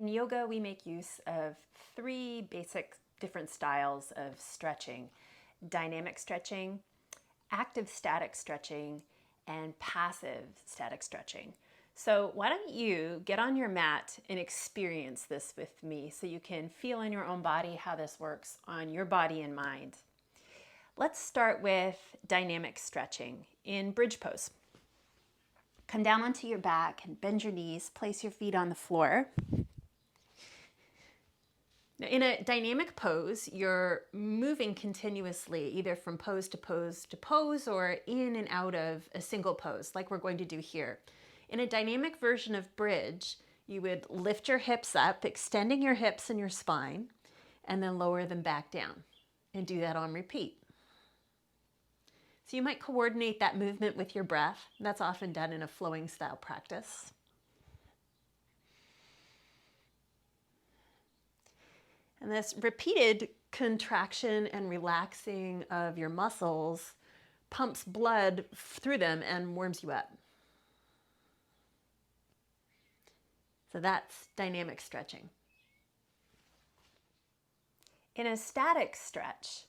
In yoga, we make use of three basic different styles of stretching: dynamic stretching, active static stretching, and passive static stretching. So why don't you get on your mat and experience this with me so you can feel in your own body how this works on your body and mind. Let's start with dynamic stretching in bridge pose. Come down onto your back and bend your knees, place your feet on the floor. Now, in a dynamic pose, you're moving continuously, either from pose to pose to pose or in and out of a single pose, like we're going to do here. In a dynamic version of bridge, you would lift your hips up, extending your hips and your spine, and then lower them back down, and do that on repeat. So you might coordinate that movement with your breath. That's often done in a flowing style practice. And this repeated contraction and relaxing of your muscles pumps blood through them and warms you up. So that's dynamic stretching. In a static stretch,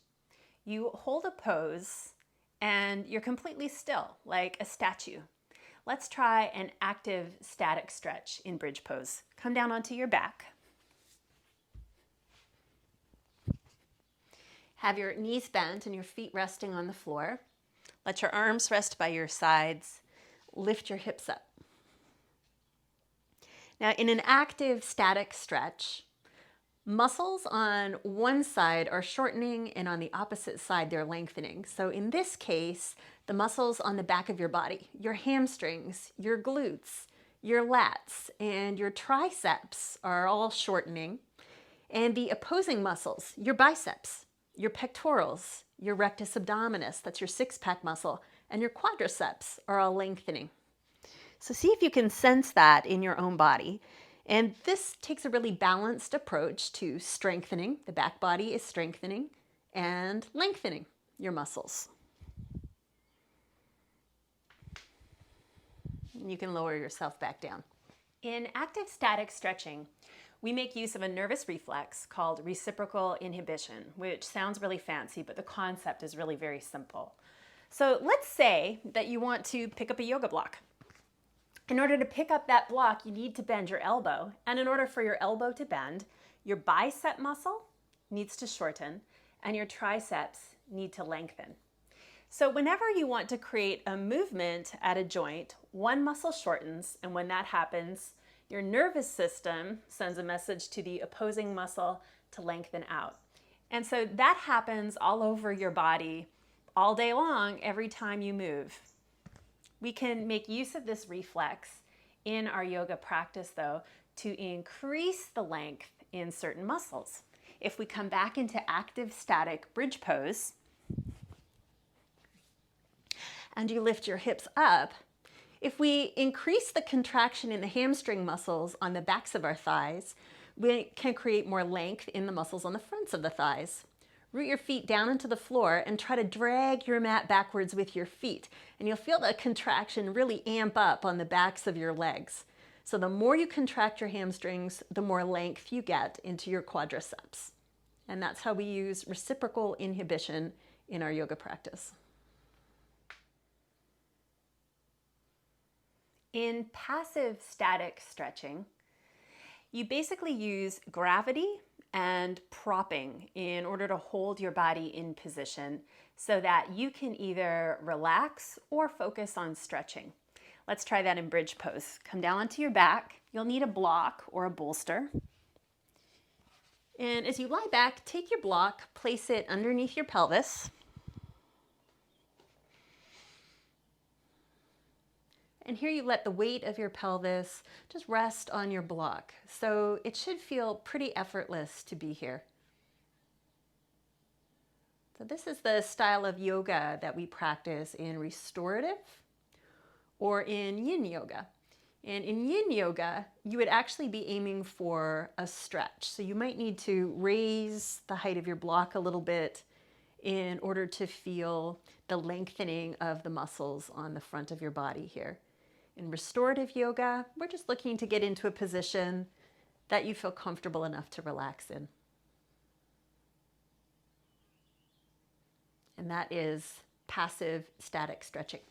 you hold a pose and you're completely still, like a statue. Let's try an active static stretch in bridge pose. Come down onto your back. Have your knees bent and your feet resting on the floor. Let your arms rest by your sides. Lift your hips up. Now, in an active static stretch, muscles on one side are shortening and on the opposite side they're lengthening. So in this case, the muscles on the back of your body, your hamstrings, your glutes, your lats, and your triceps are all shortening. And the opposing muscles, your biceps, your pectorals, your rectus abdominis, that's your six-pack muscle, and your quadriceps are all lengthening. So see if you can sense that in your own body. And this takes a really balanced approach to strengthening. The back body is strengthening and lengthening your muscles. You can lower yourself back down. In active static stretching, we make use of a nervous reflex called reciprocal inhibition, which sounds really fancy, but the concept is really very simple. So let's say that you want to pick up a yoga block. In order to pick up that block, you need to bend your elbow. And in order for your elbow to bend, your bicep muscle needs to shorten and your triceps need to lengthen. So whenever you want to create a movement at a joint, one muscle shortens, and when that happens, your nervous system sends a message to the opposing muscle to lengthen out. And so that happens all over your body all day long, every time you move. We can make use of this reflex in our yoga practice, though, to increase the length in certain muscles. If we come back into active static bridge pose, and you lift your hips up, if we increase the contraction in the hamstring muscles on the backs of our thighs, we can create more length in the muscles on the fronts of the thighs. Root your feet down into the floor and try to drag your mat backwards with your feet. And you'll feel the contraction really amp up on the backs of your legs. So the more you contract your hamstrings, the more length you get into your quadriceps. And that's how we use reciprocal inhibition in our yoga practice. In passive static stretching, you basically use gravity and propping in order to hold your body in position so that you can either relax or focus on stretching. Let's try that in bridge pose. Come down onto your back. You'll need a block or a bolster. And as you lie back, take your block, place it underneath your pelvis. And here you let the weight of your pelvis just rest on your block. So it should feel pretty effortless to be here. So this is the style of yoga that we practice in restorative or in yin yoga. And in yin yoga, you would actually be aiming for a stretch. So you might need to raise the height of your block a little bit in order to feel the lengthening of the muscles on the front of your body here. In restorative yoga, we're just looking to get into a position that you feel comfortable enough to relax in. And that is passive static stretching.